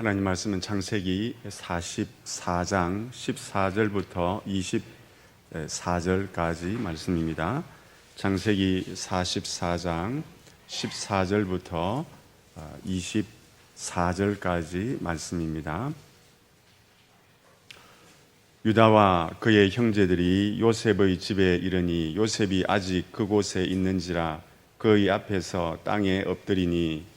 하나님 말씀은 창세기 44장 14절부터 24절까지 말씀입니다. 창세기 44장 14절부터 24절까지 말씀입니다. 유다와 그의 형제들이 요셉의 집에 이르니 요셉이 아직 그곳에 있는지라 그의 앞에서 땅에 엎드리니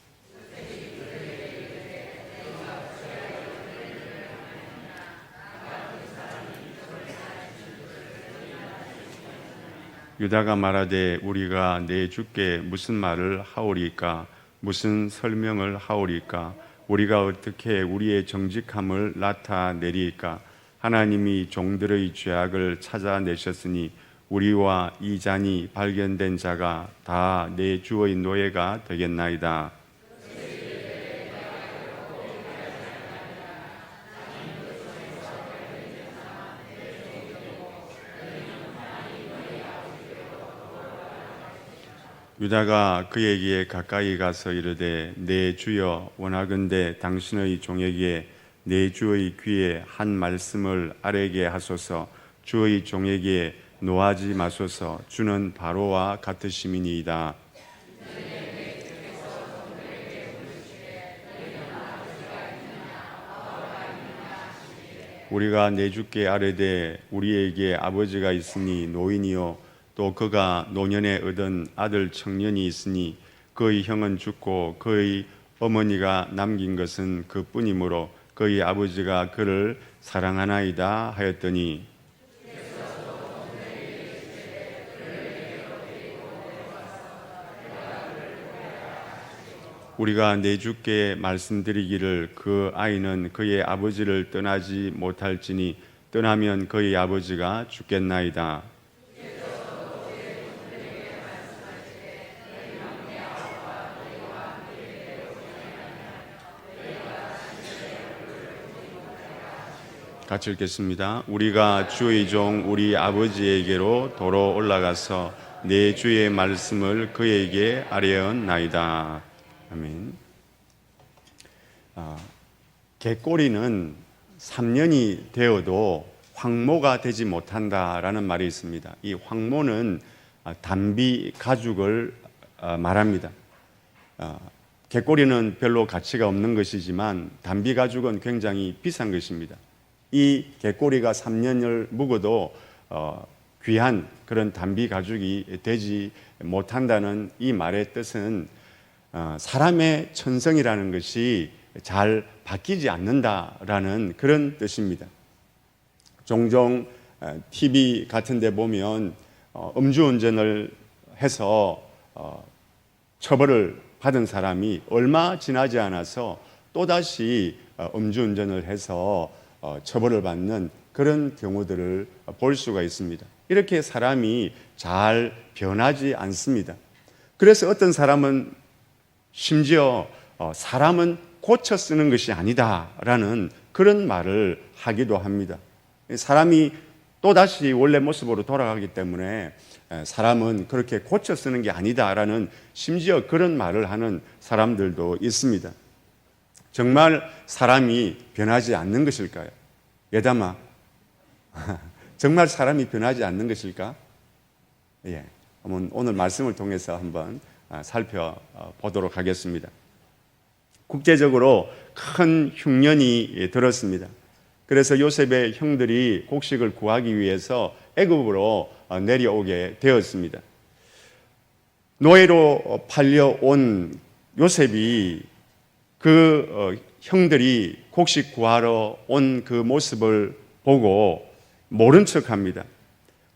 유다가 말하되 우리가 내 주께 무슨 말을 하오리까 무슨 설명을 하오리까 우리가 어떻게 우리의 정직함을 나타내리까 하나님이 종들의 죄악을 찾아내셨으니 우리와 이 잔이 발견된 자가 다 내 주의 노예가 되겠나이다. 유다가 그에게 가까이 가서 이르되 내 주여 원하건대 당신의 종에게 내 주의 귀에 한 말씀을 아뢰게 하소서. 주의 종에게 노하지 마소서. 주는 바로와 같으심이니이다. 우리가 내 주께 아뢰되 우리에게 아버지가 있으니 노인이요 또 그가 노년에 얻은 아들 청년이 있으니 그의 형은 죽고 그의 어머니가 남긴 것은 그뿐이므로 그의 아버지가 그를 사랑하나이다 하였더니 우리가 내 주께 말씀드리기를 그 아이는 그의 아버지를 떠나지 못할지니 떠나면 그의 아버지가 죽겠나이다. 같이 읽겠습니다. 우리가 주의 종 우리 아버지에게로 도로 올라가서 내 주의 말씀을 그에게 아뢰었나이다. 아멘. 개꼬리는 3년이 되어도 황모가 되지 못한다라는 말이 있습니다. 이 황모는 단비 가죽을 말합니다. 개꼬리는 별로 가치가 없는 것이지만 단비 가죽은 굉장히 비싼 것입니다. 이 개꼬리가 3년을 묵어도 귀한 그런 단비 가죽이 되지 못한다는 이 말의 뜻은 사람의 천성이라는 것이 잘 바뀌지 않는다라는 그런 뜻입니다. 종종 TV 같은 데 보면 음주운전을 해서 처벌을 받은 사람이 얼마 지나지 않아서 또다시 음주운전을 해서 처벌을 받는 그런 경우들을 볼 수가 있습니다. 이렇게 사람이 잘 변하지 않습니다. 그래서 어떤 사람은 심지어 사람은 고쳐 쓰는 것이 아니다라는 그런 말을 하기도 합니다. 사람이 또다시 원래 모습으로 돌아가기 때문에 사람은 그렇게 고쳐 쓰는 게 아니다라는 심지어 그런 말을 하는 사람들도 있습니다. 정말 사람이 변하지 않는 것일까요? 예담아, 정말 사람이 변하지 않는 것일까? 예, 오늘 말씀을 통해서 한번 살펴보도록 하겠습니다. 국제적으로 큰 흉년이 들었습니다. 그래서 요셉의 형들이 곡식을 구하기 위해서 애굽으로 내려오게 되었습니다. 노예로 팔려온 요셉이 그 형들이 곡식 구하러 온 그 모습을 보고 모른 척합니다.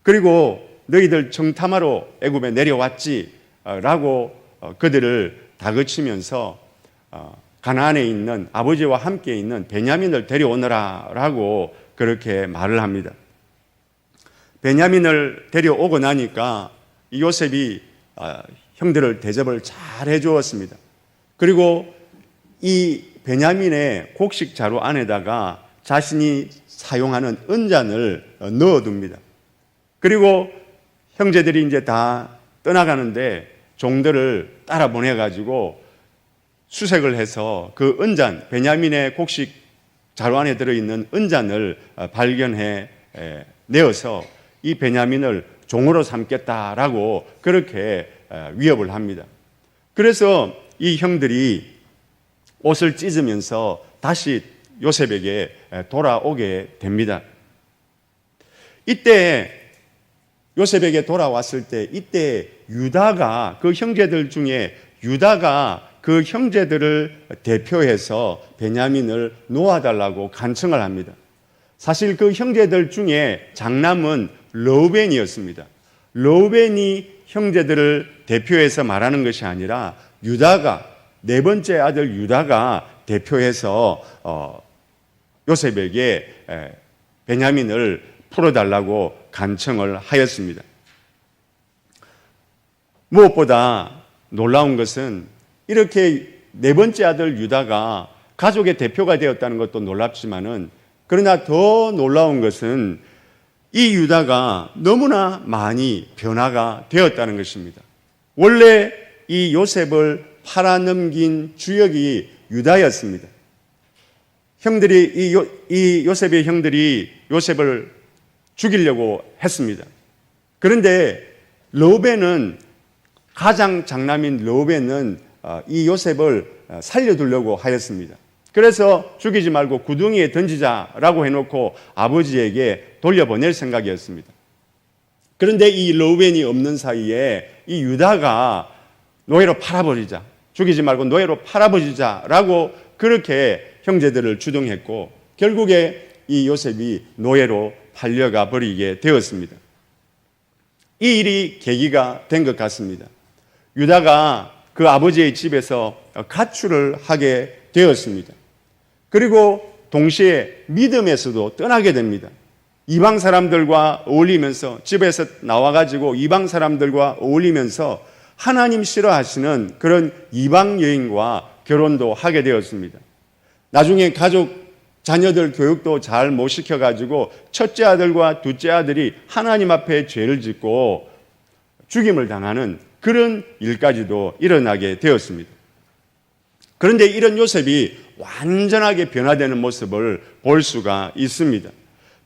그리고 너희들 정탐하러 애굽에 내려왔지 라고 그들을 다그치면서 가나안에 있는 아버지와 함께 있는 베냐민을 데려오너라 라고 그렇게 말을 합니다. 베냐민을 데려오고 나니까 요셉이 형들을 대접을 잘 해주었습니다. 그리고 이 베냐민의 곡식 자루 안에다가 자신이 사용하는 은잔을 넣어둡니다. 그리고 형제들이 이제 다 떠나가는데 종들을 따라 보내가지고 수색을 해서 그 은잔, 베냐민의 곡식 자루 안에 들어있는 은잔을 발견해 내어서 이 베냐민을 종으로 삼겠다라고 그렇게 위협을 합니다. 그래서 이 형들이 옷을 찢으면서 다시 요셉에게 돌아오게 됩니다. 이때 요셉에게 돌아왔을 때 이때 유다가 그 형제들 중에 유다가 그 형제들을 대표해서 베냐민을 놓아달라고 간청을 합니다. 사실 그 형제들 중에 장남은 르우벤이었습니다. 르우벤이 형제들을 대표해서 말하는 것이 아니라 유다가 네 번째 아들 유다가 대표해서 요셉에게 베냐민을 풀어달라고 간청을 하였습니다. 무엇보다 놀라운 것은 이렇게 네 번째 아들 유다가 가족의 대표가 되었다는 것도 놀랍지만은 그러나 더 놀라운 것은 이 유다가 너무나 많이 변화가 되었다는 것입니다. 원래 이 요셉을 팔아넘긴 주역이 유다였습니다. 형들이 이 요셉의 형들이 요셉을 죽이려고 했습니다. 그런데 르우벤은 가장 장남인 르우벤은 이 요셉을 살려두려고 하였습니다. 그래서 죽이지 말고 구덩이에 던지자라고 해놓고 아버지에게 돌려보낼 생각이었습니다. 그런데 이 르우벤이 없는 사이에 이 유다가 노예로 팔아버리자, 죽이지 말고 노예로 팔아버리자라고 그렇게 형제들을 주동했고 결국에 이 요셉이 노예로 팔려가 버리게 되었습니다. 이 일이 계기가 된 것 같습니다. 유다가 그 아버지의 집에서 가출을 하게 되었습니다. 그리고 동시에 믿음에서도 떠나게 됩니다. 이방 사람들과 어울리면서 집에서 나와가지고 이방 사람들과 어울리면서 하나님 싫어하시는 그런 이방 여인과 결혼도 하게 되었습니다. 나중에 가족 자녀들 교육도 잘 못 시켜가지고 첫째 아들과 둘째 아들이 하나님 앞에 죄를 짓고 죽임을 당하는 그런 일까지도 일어나게 되었습니다. 그런데 이런 요셉이 완전하게 변화되는 모습을 볼 수가 있습니다.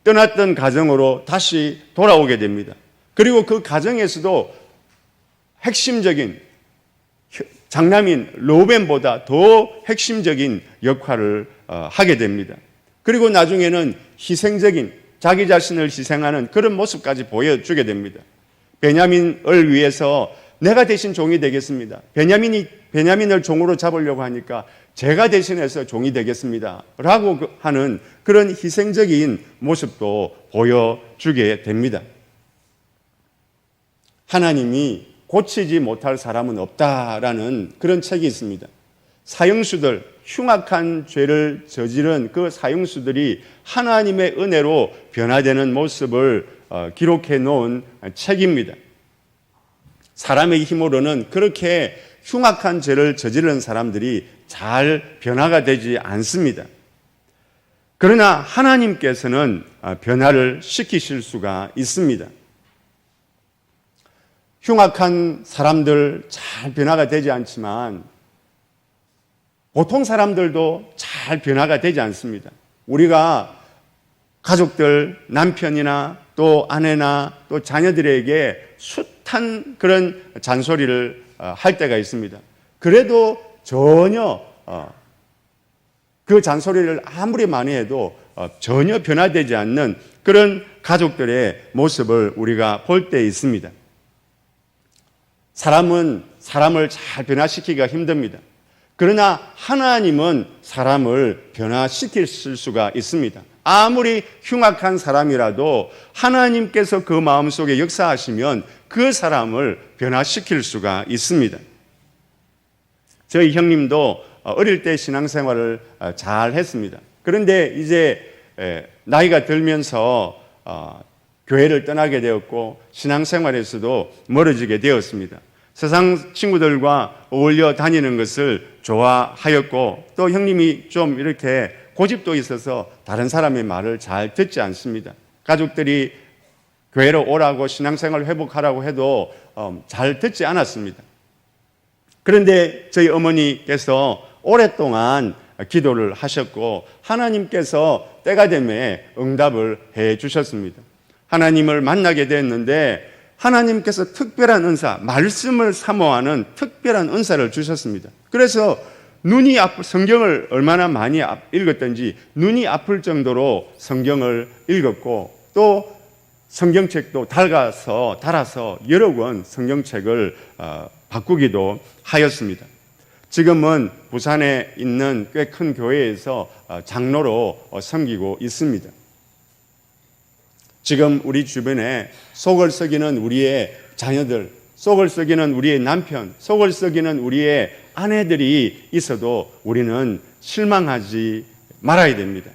떠났던 가정으로 다시 돌아오게 됩니다. 그리고 그 가정에서도 핵심적인 장남인 르우벤보다 더 핵심적인 역할을 하게 됩니다. 그리고 나중에는 희생적인 자기 자신을 희생하는 그런 모습까지 보여주게 됩니다. 베냐민을 위해서 내가 대신 종이 되겠습니다. 베냐민을 종으로 잡으려고 하니까 제가 대신해서 종이 되겠습니다. 라고 하는 그런 희생적인 모습도 보여주게 됩니다. 하나님이 고치지 못할 사람은 없다라는 그런 책이 있습니다. 사형수들, 흉악한 죄를 저지른 그 사형수들이 하나님의 은혜로 변화되는 모습을 기록해 놓은 책입니다. 사람의 힘으로는 그렇게 흉악한 죄를 저지른 사람들이 잘 변화가 되지 않습니다. 그러나 하나님께서는 변화를 시키실 수가 있습니다. 흉악한 사람들 잘 변화가 되지 않지만 보통 사람들도 잘 변화가 되지 않습니다. 우리가 가족들, 남편이나 또 아내나 또 자녀들에게 숱한 그런 잔소리를 할 때가 있습니다. 그래도 전혀 그 잔소리를 아무리 많이 해도 전혀 변화되지 않는 그런 가족들의 모습을 우리가 볼 때 있습니다. 사람은 사람을 잘 변화시키기가 힘듭니다. 그러나 하나님은 사람을 변화시킬 수가 있습니다. 아무리 흉악한 사람이라도 하나님께서 그 마음속에 역사하시면 그 사람을 변화시킬 수가 있습니다. 저희 형님도 어릴 때 신앙생활을 잘 했습니다. 그런데 이제 나이가 들면서 교회를 떠나게 되었고 신앙생활에서도 멀어지게 되었습니다. 세상 친구들과 어울려 다니는 것을 좋아하였고 또 형님이 좀 이렇게 고집도 있어서 다른 사람의 말을 잘 듣지 않습니다. 가족들이 교회로 오라고 신앙생활 회복하라고 해도 잘 듣지 않았습니다. 그런데 저희 어머니께서 오랫동안 기도를 하셨고 하나님께서 때가 되매 응답을 해 주셨습니다. 하나님을 만나게 됐는데 하나님께서 특별한 은사, 말씀을 사모하는 특별한 은사를 주셨습니다. 그래서 성경을 얼마나 많이 읽었던지 눈이 아플 정도로 성경을 읽었고 또 성경책도 달아서 여러 권 성경책을 바꾸기도 하였습니다. 지금은 부산에 있는 꽤 큰 교회에서 장로로 섬기고 있습니다. 지금 우리 주변에 속을 썩이는 우리의 자녀들, 속을 썩이는 우리의 남편, 속을 썩이는 우리의 아내들이 있어도 우리는 실망하지 말아야 됩니다.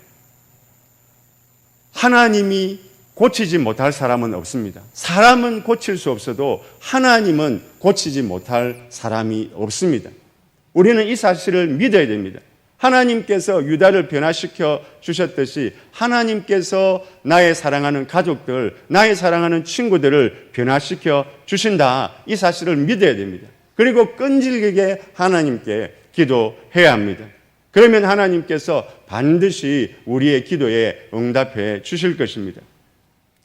하나님이 고치지 못할 사람은 없습니다. 사람은 고칠 수 없어도 하나님은 고치지 못할 사람이 없습니다. 우리는 이 사실을 믿어야 됩니다. 하나님께서 유다를 변화시켜 주셨듯이 하나님께서 나의 사랑하는 가족들, 나의 사랑하는 친구들을 변화시켜 주신다. 이 사실을 믿어야 됩니다. 그리고 끈질기게 하나님께 기도해야 합니다. 그러면 하나님께서 반드시 우리의 기도에 응답해 주실 것입니다.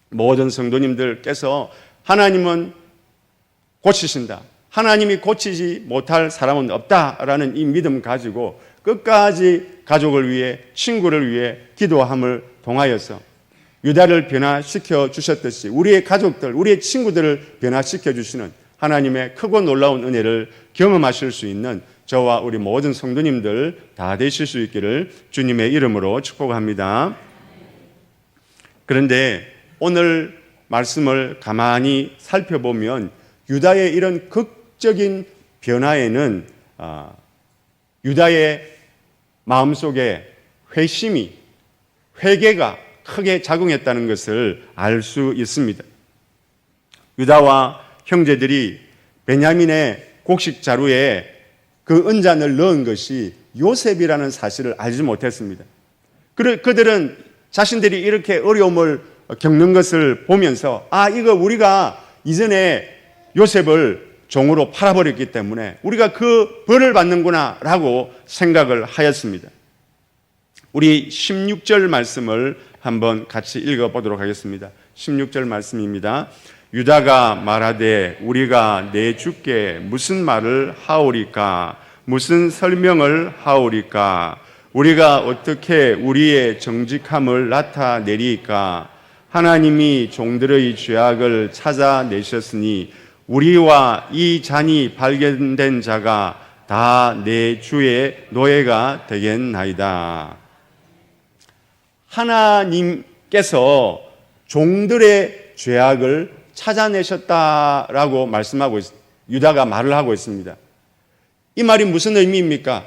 모든 성도님들께서 하나님은 고치신다. 하나님이 고치지 못할 사람은 없다라는 이 믿음 가지고 끝까지 가족을 위해 친구를 위해 기도함을 통하여서 유다를 변화시켜 주셨듯이 우리의 가족들, 우리의 친구들을 변화시켜 주시는 하나님의 크고 놀라운 은혜를 경험하실 수 있는 저와 우리 모든 성도님들 다 되실 수 있기를 주님의 이름으로 축복합니다. 그런데 오늘 말씀을 가만히 살펴보면 유다의 이런 극적인 변화에는 유다의 마음속에 회개가 크게 작용했다는 것을 알 수 있습니다. 유다와 형제들이 베냐민의 곡식 자루에 그 은잔을 넣은 것이 요셉이라는 사실을 알지 못했습니다. 그들은 자신들이 이렇게 어려움을 겪는 것을 보면서 이거 우리가 이전에 요셉을 종으로 팔아버렸기 때문에 우리가 그 벌을 받는구나 라고 생각을 하였습니다. 우리 16절 말씀을 한번 같이 읽어보도록 하겠습니다. 16절 말씀입니다. 유다가 말하되 우리가 내 주께 무슨 말을 하오리까? 무슨 설명을 하오리까? 우리가 어떻게 우리의 정직함을 나타내리까? 하나님이 종들의 죄악을 찾아내셨으니 우리와 이 잔이 발견된 자가 다 내 주의 노예가 되겠나이다. 하나님께서 종들의 죄악을 찾아내셨다라고 말씀하고 유다가 말을 하고 있습니다. 이 말이 무슨 의미입니까?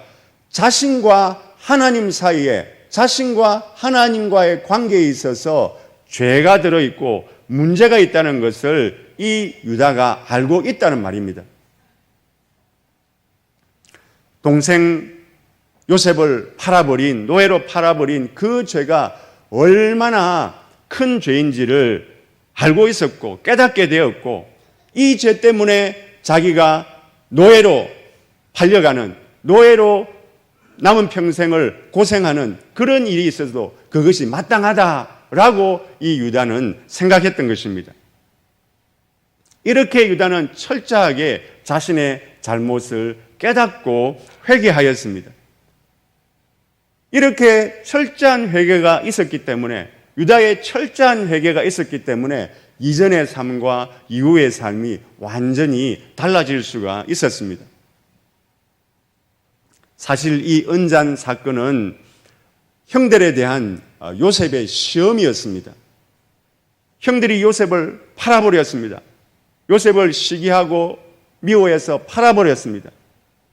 자신과 하나님 사이에, 자신과 하나님과의 관계에 있어서 죄가 들어있고 문제가 있다는 것을 이 유다가 알고 있다는 말입니다. 동생 요셉을 노예로 팔아버린 그 죄가 얼마나 큰 죄인지를 알고 있었고 깨닫게 되었고 이 죄 때문에 자기가 노예로 팔려가는, 노예로 남은 평생을 고생하는 그런 일이 있어도 그것이 마땅하다라고 이 유다는 생각했던 것입니다. 이렇게 유다는 철저하게 자신의 잘못을 깨닫고 회개하였습니다. 이렇게 철저한 회개가 있었기 때문에, 유다의 철저한 회개가 있었기 때문에 이전의 삶과 이후의 삶이 완전히 달라질 수가 있었습니다. 사실 이 은잔 사건은 형들에 대한 요셉의 시험이었습니다. 형들이 요셉을 팔아버렸습니다. 요셉을 시기하고 미워해서 팔아버렸습니다.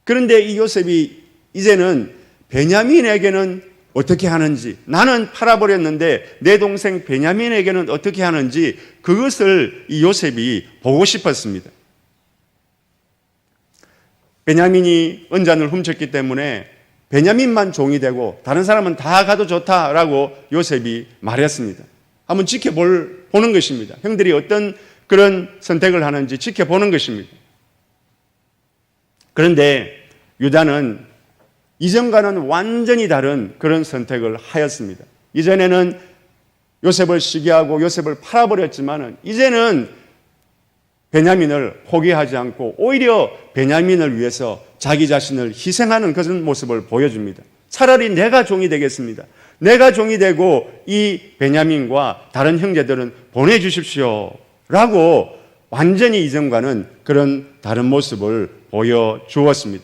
그런데 이 요셉이 이제는 베냐민에게는 어떻게 하는지, 나는 팔아버렸는데 내 동생 베냐민에게는 어떻게 하는지 그것을 이 요셉이 보고 싶었습니다. 베냐민이 은잔을 훔쳤기 때문에 베냐민만 종이 되고 다른 사람은 다 가도 좋다라고 요셉이 말했습니다. 한번 지켜보는 것입니다. 형들이 어떤 그런 선택을 하는지 지켜보는 것입니다. 그런데 유다는 이전과는 완전히 다른 그런 선택을 하였습니다. 이전에는 요셉을 시기하고 요셉을 팔아버렸지만은 이제는 베냐민을 포기하지 않고 오히려 베냐민을 위해서 자기 자신을 희생하는 그런 모습을 보여줍니다. 차라리 내가 종이 되겠습니다. 내가 종이 되고 이 베냐민과 다른 형제들은 보내주십시오 라고 완전히 이전과는 그런 다른 모습을 보여주었습니다.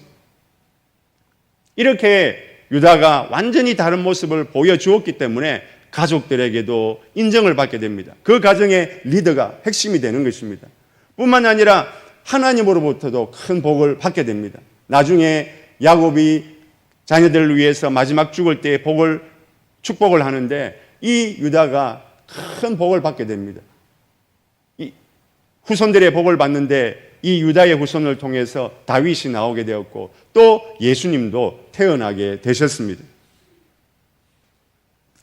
이렇게 유다가 완전히 다른 모습을 보여주었기 때문에 가족들에게도 인정을 받게 됩니다. 그 가정의 리더가 핵심이 되는 것입니다. 뿐만 아니라 하나님으로부터도 큰 복을 받게 됩니다. 나중에 야곱이 자녀들을 위해서 마지막 죽을 때 축복을 하는데 이 유다가 큰 복을 받게 됩니다. 이 후손들의 복을 받는데 이 유다의 후손을 통해서 다윗이 나오게 되었고 또 예수님도 태어나게 되셨습니다.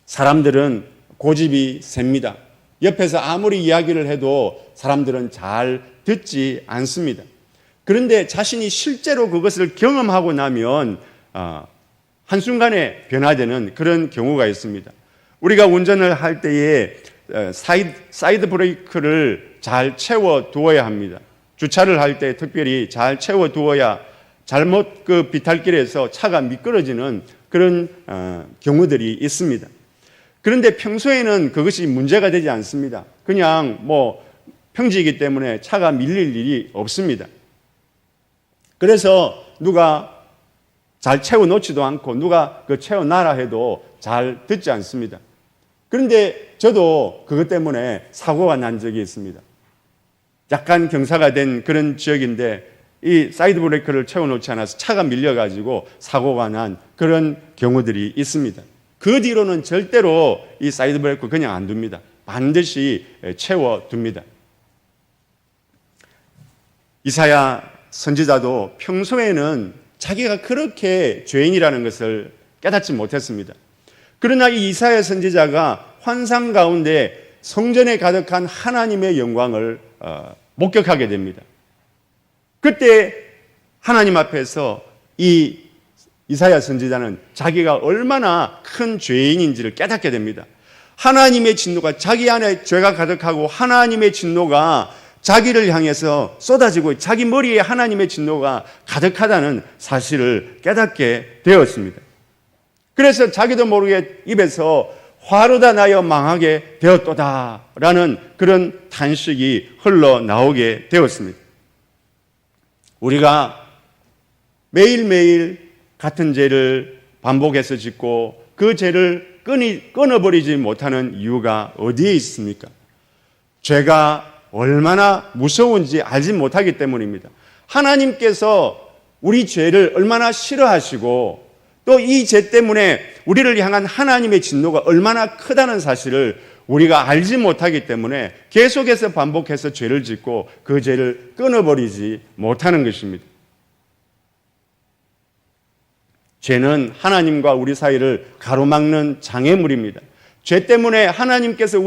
사람들은 고집이 셉니다. 옆에서 아무리 이야기를 해도 사람들은 잘 듣지 않습니다. 그런데 자신이 실제로 그것을 경험하고 나면 한순간에 변화되는 그런 경우가 있습니다. 우리가 운전을 할 때에 사이드 브레이크를 잘 채워 두어야 합니다. 주차를 할 때 특별히 잘 채워 두어야 잘못 그 비탈길에서 차가 미끄러지는 그런 경우들이 있습니다. 그런데 평소에는 그것이 문제가 되지 않습니다. 그냥 평지이기 때문에 차가 밀릴 일이 없습니다. 그래서 누가 잘 채워놓지도 않고 누가 채워놔라 해도 잘 듣지 않습니다. 그런데 저도 그것 때문에 사고가 난 적이 있습니다. 약간 경사가 된 그런 지역인데 이 사이드 브레이크를 채워놓지 않아서 차가 밀려가지고 사고가 난 그런 경우들이 있습니다. 그 뒤로는 절대로 이 사이드 브레이크 그냥 안 둡니다. 반드시 채워둡니다. 이사야 선지자도 평소에는 자기가 그렇게 죄인이라는 것을 깨닫지 못했습니다. 그러나 이 이사야 선지자가 환상 가운데 성전에 가득한 하나님의 영광을 목격하게 됩니다. 그때 하나님 앞에서 이 이사야 선지자는 자기가 얼마나 큰 죄인인지를 깨닫게 됩니다. 하나님의 진노가 자기 안에 죄가 가득하고 하나님의 진노가 자기를 향해서 쏟아지고 자기 머리에 하나님의 진노가 가득하다는 사실을 깨닫게 되었습니다. 그래서 자기도 모르게 입에서 화로다 나여 망하게 되었도다 라는 그런 탄식이 흘러나오게 되었습니다. 우리가 매일매일 같은 죄를 반복해서 짓고 그 죄를 끊어버리지 못하는 이유가 어디에 있습니까? 죄가 얼마나 무서운지 알지 못하기 때문입니다. 하나님께서 우리 죄를 얼마나 싫어하시고 또 이 죄 때문에 우리를 향한 하나님의 진노가 얼마나 크다는 사실을 우리가 알지 못하기 때문에 계속해서 반복해서 죄를 짓고 그 죄를 끊어버리지 못하는 것입니다. 죄는 하나님과 우리 사이를 가로막는 장애물입니다. 죄 때문에 하나님께서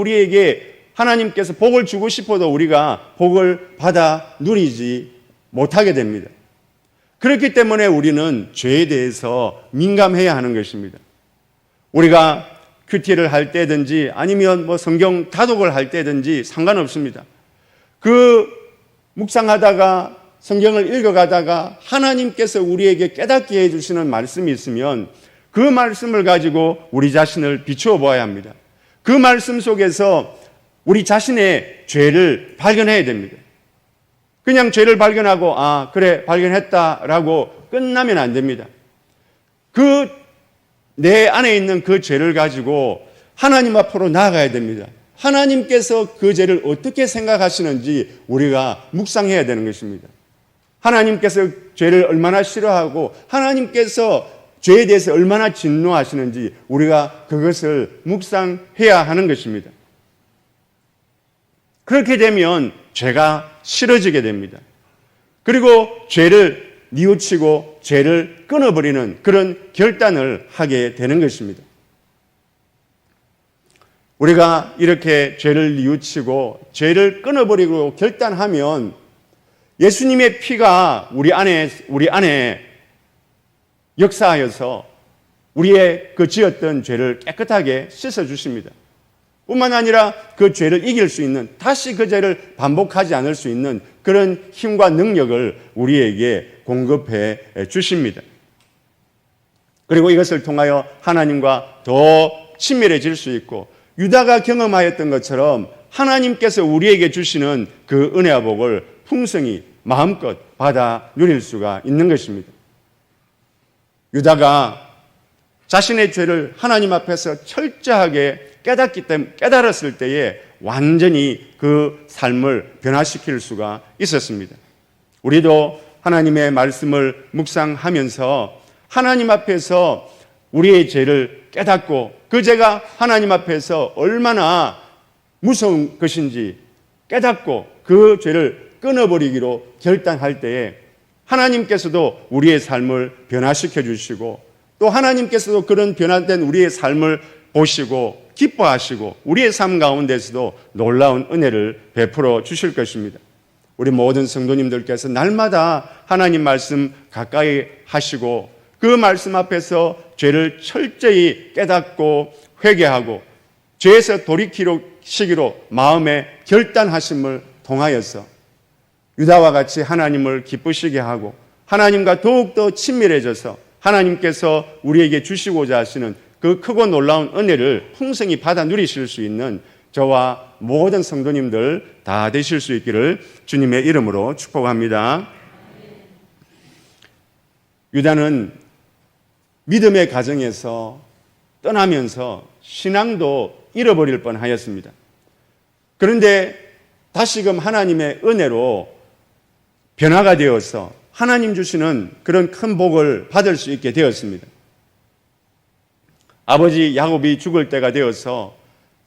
복을 주고 싶어도 우리가 복을 받아 누리지 못하게 됩니다. 그렇기 때문에 우리는 죄에 대해서 민감해야 하는 것입니다. 우리가 큐티를 할 때든지 아니면 성경 다독을 할 때든지 상관없습니다. 묵상하다가 성경을 읽어가다가 하나님께서 우리에게 깨닫게 해주시는 말씀이 있으면 그 말씀을 가지고 우리 자신을 비추어 보아야 합니다. 그 말씀 속에서 우리 자신의 죄를 발견해야 됩니다. 그냥 죄를 발견하고 그래 발견했다라고 끝나면 안 됩니다. 내 안에 있는 그 죄를 가지고 하나님 앞으로 나아가야 됩니다. 하나님께서 그 죄를 어떻게 생각하시는지 우리가 묵상해야 되는 것입니다. 하나님께서 죄를 얼마나 싫어하고 하나님께서 죄에 대해서 얼마나 진노하시는지 우리가 그것을 묵상해야 하는 것입니다. 그렇게 되면 죄가 싫어지게 됩니다. 그리고 죄를 뉘우치고 죄를 끊어버리는 그런 결단을 하게 되는 것입니다. 우리가 이렇게 죄를 뉘우치고 죄를 끊어버리고 결단하면 예수님의 피가 우리 안에 역사하여서 우리의 그 지었던 죄를 깨끗하게 씻어주십니다. 뿐만 아니라 그 죄를 이길 수 있는, 다시 그 죄를 반복하지 않을 수 있는 그런 힘과 능력을 우리에게 공급해 주십니다. 그리고 이것을 통하여 하나님과 더 친밀해질 수 있고, 유다가 경험하였던 것처럼 하나님께서 우리에게 주시는 그 은혜와 복을 풍성히 마음껏 받아 누릴 수가 있는 것입니다. 유다가 자신의 죄를 하나님 앞에서 철저하게 깨달았을 때에 완전히 그 삶을 변화시킬 수가 있었습니다. 우리도 하나님의 말씀을 묵상하면서 하나님 앞에서 우리의 죄를 깨닫고 그 죄가 하나님 앞에서 얼마나 무서운 것인지 깨닫고 그 죄를 끊어버리기로 결단할 때에 하나님께서도 우리의 삶을 변화시켜 주시고, 또 하나님께서도 그런 변화된 우리의 삶을 보시고 기뻐하시고 우리의 삶 가운데서도 놀라운 은혜를 베풀어 주실 것입니다. 우리 모든 성도님들께서 날마다 하나님 말씀 가까이 하시고 그 말씀 앞에서 죄를 철저히 깨닫고 회개하고 죄에서 돌이키시기로 마음에 결단하심을 통하여서 유다와 같이 하나님을 기쁘시게 하고 하나님과 더욱더 친밀해져서 하나님께서 우리에게 주시고자 하시는 그 크고 놀라운 은혜를 풍성히 받아 누리실 수 있는 저와 모든 성도님들 다 되실 수 있기를 주님의 이름으로 축복합니다. 유다는 믿음의 가정에서 떠나면서 신앙도 잃어버릴 뻔하였습니다. 그런데 다시금 하나님의 은혜로 변화가 되어서 하나님 주시는 그런 큰 복을 받을 수 있게 되었습니다. 아버지 야곱이 죽을 때가 되어서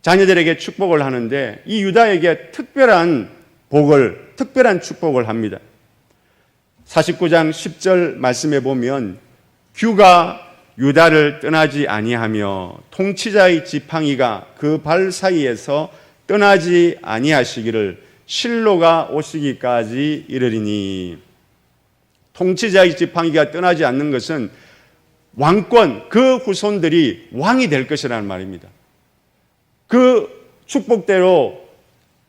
자녀들에게 축복을 하는데 이 유다에게 특별한 축복을 합니다. 49장 10절 말씀에 보면 규가 유다를 떠나지 아니하며 통치자의 지팡이가 그 발 사이에서 떠나지 아니하시기를 실로가 오시기까지 이르리니, 통치자의 지팡이가 떠나지 않는 것은 왕권, 그 후손들이 왕이 될 것이라는 말입니다. 그 축복대로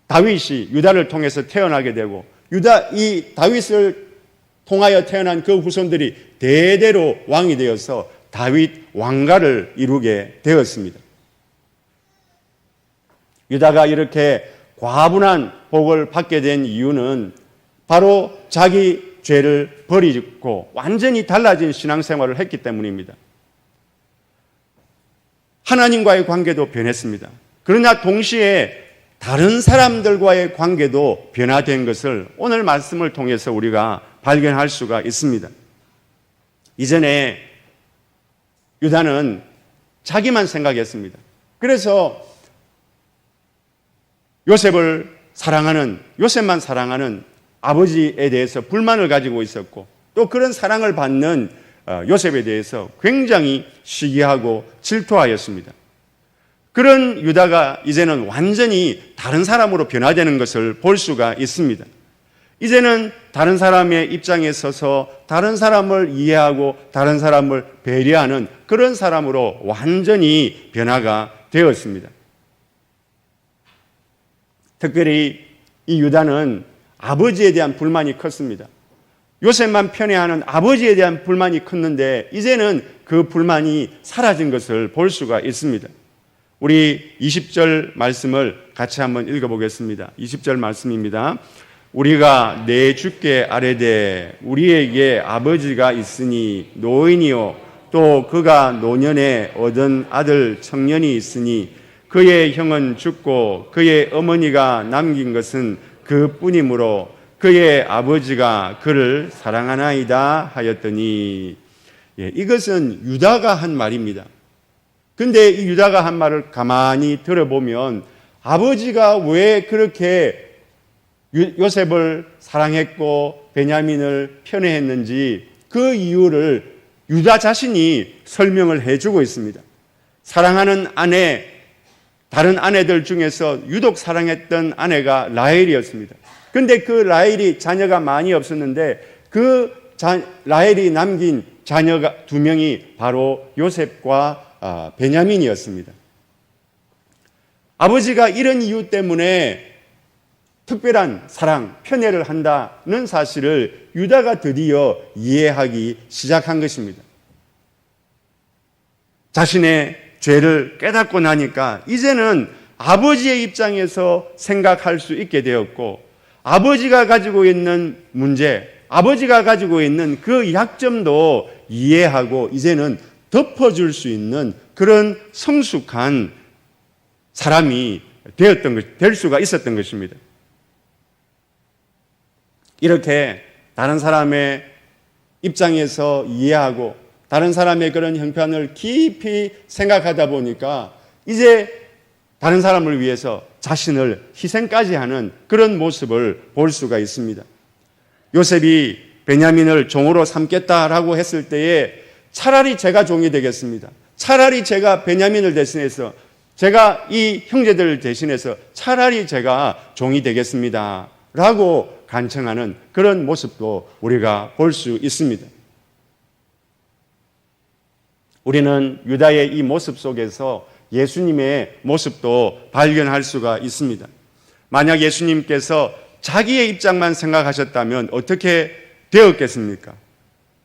다윗이 유다를 통해서 태어나게 되고 이 다윗을 통하여 태어난 그 후손들이 대대로 왕이 되어서 다윗 왕가를 이루게 되었습니다. 유다가 이렇게 과분한 복을 받게 된 이유는 바로 자기 죄를 버리고 완전히 달라진 신앙생활을 했기 때문입니다. 하나님과의 관계도 변했습니다. 그러나 동시에 다른 사람들과의 관계도 변화된 것을 오늘 말씀을 통해서 우리가 발견할 수가 있습니다. 이전에 유다는 자기만 생각했습니다. 그래서 요셉만 사랑하는 아버지에 대해서 불만을 가지고 있었고, 또 그런 사랑을 받는 요셉에 대해서 굉장히 시기하고 질투하였습니다. 그런 유다가 이제는 완전히 다른 사람으로 변화되는 것을 볼 수가 있습니다. 이제는 다른 사람의 입장에 서서 다른 사람을 이해하고 다른 사람을 배려하는 그런 사람으로 완전히 변화가 되었습니다. 특별히 이 유다는 아버지에 대한 불만이 컸습니다. 요셉만 편애하는 아버지에 대한 불만이 컸는데 이제는 그 불만이 사라진 것을 볼 수가 있습니다. 우리 20절 말씀을 같이 한번 읽어보겠습니다. 20절 말씀입니다. 우리가 내 주께 아뢰되 우리에게 아버지가 있으니 노인이요 또 그가 노년에 얻은 아들 청년이 있으니 그의 형은 죽고 그의 어머니가 남긴 것은 그뿐이므로 그의 아버지가 그를 사랑하나이다 하였더니, 이것은 유다가 한 말입니다. 근데 이 유다가 한 말을 가만히 들어보면 아버지가 왜 그렇게 요셉을 사랑했고 베냐민을 편애했는지 그 이유를 유다 자신이 설명을 해주고 있습니다. 사랑하는 아내, 다른 아내들 중에서 유독 사랑했던 아내가 라헬이었습니다. 그런데 그 라헬이 자녀가 많이 없었는데 그 라헬이 남긴 자녀가 두 명이 바로 요셉과 베냐민이었습니다. 아버지가 이런 이유 때문에 특별한 사랑, 편애를 한다는 사실을 유다가 드디어 이해하기 시작한 것입니다. 자신의 죄를 깨닫고 나니까 이제는 아버지의 입장에서 생각할 수 있게 되었고, 아버지가 가지고 있는 문제, 아버지가 가지고 있는 그 약점도 이해하고 이제는 덮어줄 수 있는 그런 성숙한 사람이 될 수가 있었던 것입니다. 이렇게 다른 사람의 입장에서 이해하고 다른 사람의 그런 형편을 깊이 생각하다 보니까 이제 다른 사람을 위해서 자신을 희생까지 하는 그런 모습을 볼 수가 있습니다. 요셉이 베냐민을 종으로 삼겠다라고 했을 때에 차라리 제가 종이 되겠습니다. 차라리 제가 베냐민을 대신해서, 제가 이 형제들을 대신해서 차라리 제가 종이 되겠습니다 라고 간청하는 그런 모습도 우리가 볼 수 있습니다. 우리는 유다의 이 모습 속에서 예수님의 모습도 발견할 수가 있습니다. 만약 예수님께서 자기의 입장만 생각하셨다면 어떻게 되었겠습니까?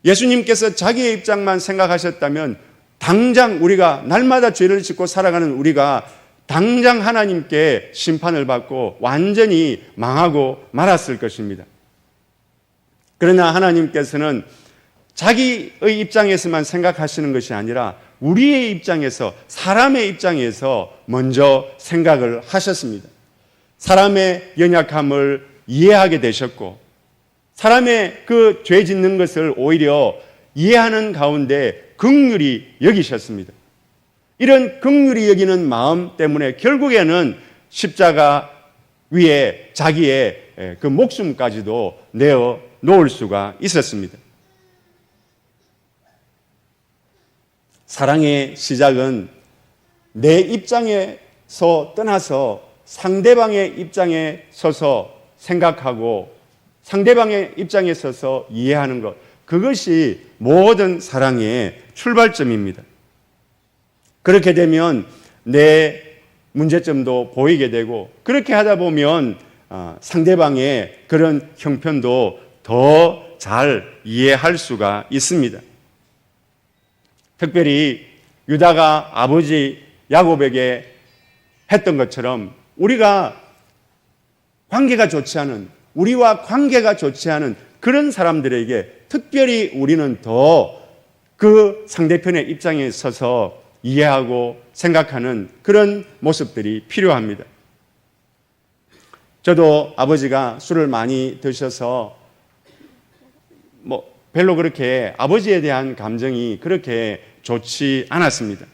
예수님께서 자기의 입장만 생각하셨다면 당장 우리가 날마다 죄를 짓고 살아가는 우리가 당장 하나님께 심판을 받고 완전히 망하고 말았을 것입니다. 그러나 하나님께서는 자기의 입장에서만 생각하시는 것이 아니라 우리의 입장에서, 사람의 입장에서 먼저 생각을 하셨습니다. 사람의 연약함을 이해하게 되셨고, 사람의 그 죄 짓는 것을 오히려 이해하는 가운데 긍휼히 여기셨습니다. 이런 긍휼히 여기는 마음 때문에 결국에는 십자가 위에 자기의 그 목숨까지도 내어 놓을 수가 있었습니다. 사랑의 시작은 내 입장에서 떠나서 상대방의 입장에 서서 생각하고 상대방의 입장에 서서 이해하는 것, 그것이 모든 사랑의 출발점입니다. 그렇게 되면 내 문제점도 보이게 되고, 그렇게 하다 보면 상대방의 그런 형편도 더 잘 이해할 수가 있습니다. 특별히 유다가 아버지 야곱에게 했던 것처럼 우리가 관계가 좋지 않은, 우리와 관계가 좋지 않은 그런 사람들에게 특별히 우리는 더 그 상대편의 입장에 서서 이해하고 생각하는 그런 모습들이 필요합니다. 저도 아버지가 술을 많이 드셔서 별로 그렇게 아버지에 대한 감정이 그렇게 좋지 않았습니다.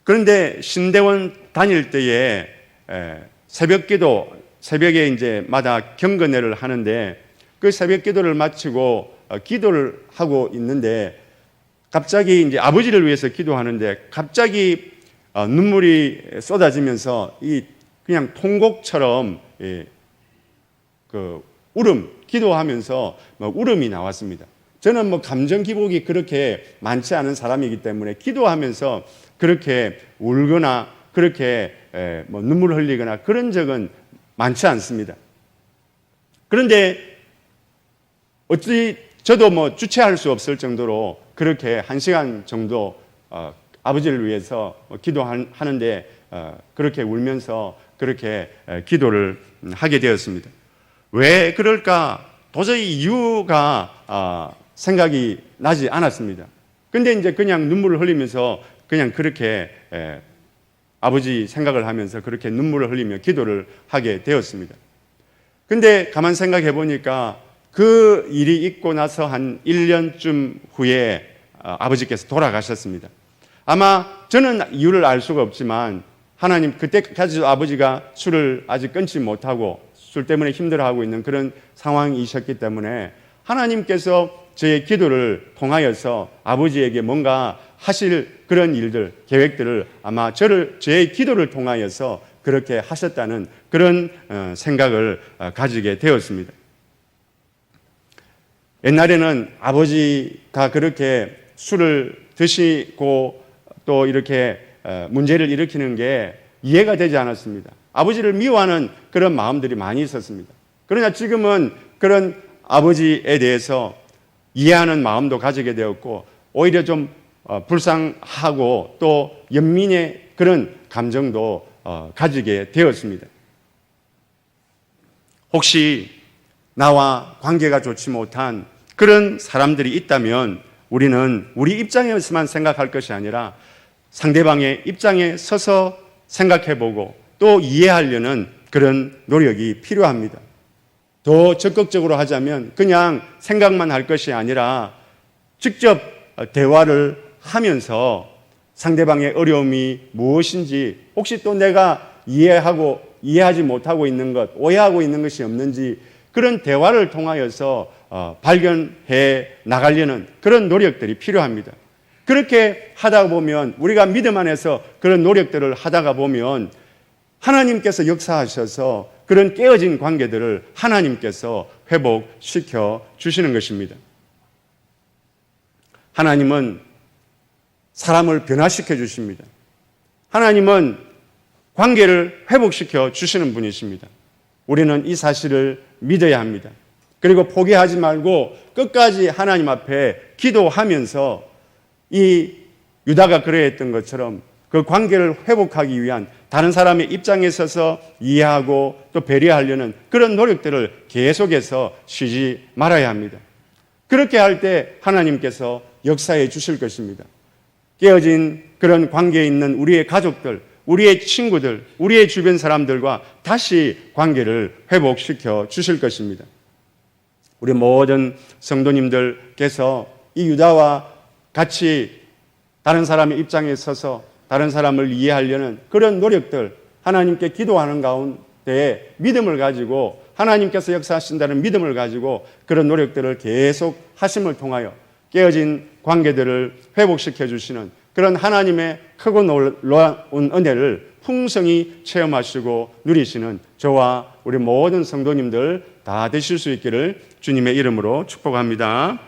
그런데 신대원 다닐 때에 새벽에 이제 마다 경건회를 하는데, 그 새벽 기도를 마치고 기도를 하고 있는데 갑자기 이제 아버지를 위해서 기도하는데 갑자기 눈물이 쏟아지면서 그냥 통곡처럼 그 기도하면서 울음이 나왔습니다. 저는 감정 기복이 그렇게 많지 않은 사람이기 때문에 기도하면서 그렇게 울거나 그렇게 눈물을 흘리거나 그런 적은 많지 않습니다. 그런데 어찌 저도 주체할 수 없을 정도로 그렇게 1시간 정도 아버지를 위해서 기도하는데 그렇게 울면서 그렇게 기도를 하게 되었습니다. 왜 그럴까? 도저히 이유가 생각이 나지 않았습니다. 근데 이제 그냥 눈물을 흘리면서 그냥 그렇게 아버지 생각을 하면서 그렇게 눈물을 흘리며 기도를 하게 되었습니다. 근데 가만 생각해 보니까 그 일이 있고 나서 한 1년쯤 후에 아버지께서 돌아가셨습니다. 아마 저는 이유를 알 수가 없지만 하나님, 그때까지도 아버지가 술을 아직 끊지 못하고 술 때문에 힘들어하고 있는 그런 상황이셨기 때문에 하나님께서 저의 기도를 통하여서 아버지에게 뭔가 하실 그런 일들, 계획들을 아마 저의 기도를 통하여서 그렇게 하셨다는 그런 생각을 가지게 되었습니다. 옛날에는 아버지가 그렇게 술을 드시고 또 이렇게 문제를 일으키는 게 이해가 되지 않았습니다. 아버지를 미워하는 그런 마음들이 많이 있었습니다. 그러나 지금은 그런 아버지에 대해서 이해하는 마음도 가지게 되었고 오히려 좀 불쌍하고 또 연민의 그런 감정도 가지게 되었습니다. 혹시 나와 관계가 좋지 못한 그런 사람들이 있다면 우리는 우리 입장에서만 생각할 것이 아니라 상대방의 입장에 서서 생각해보고 또 이해하려는 그런 노력이 필요합니다. 더 적극적으로 하자면 그냥 생각만 할 것이 아니라 직접 대화를 하면서 상대방의 어려움이 무엇인지 혹시 또 내가 이해하지 못하고 있는 것, 오해하고 있는 것이 없는지 그런 대화를 통하여서 발견해 나가려는 그런 노력들이 필요합니다. 그렇게 하다 보면 우리가 믿음 안에서 그런 노력들을 하다가 보면 하나님께서 역사하셔서 그런 깨어진 관계들을 하나님께서 회복시켜 주시는 것입니다. 하나님은 사람을 변화시켜 주십니다. 하나님은 관계를 회복시켜 주시는 분이십니다. 우리는 이 사실을 믿어야 합니다. 그리고 포기하지 말고 끝까지 하나님 앞에 기도하면서 이 유다가 그러했던 것처럼 그 관계를 회복하기 위한 다른 사람의 입장에 서서 이해하고 또 배려하려는 그런 노력들을 계속해서 쉬지 말아야 합니다. 그렇게 할 때 하나님께서 역사해 주실 것입니다. 깨어진 그런 관계에 있는 우리의 가족들, 우리의 친구들, 우리의 주변 사람들과 다시 관계를 회복시켜 주실 것입니다. 우리 모든 성도님들께서 이 유다와 같이 다른 사람의 입장에 서서 다른 사람을 이해하려는 그런 노력들, 하나님께 기도하는 가운데 믿음을 가지고 하나님께서 역사하신다는 믿음을 가지고 그런 노력들을 계속 하심을 통하여 깨어진 관계들을 회복시켜 주시는 그런 하나님의 크고 놀라운 은혜를 풍성히 체험하시고 누리시는 저와 우리 모든 성도님들 다 되실 수 있기를 주님의 이름으로 축복합니다.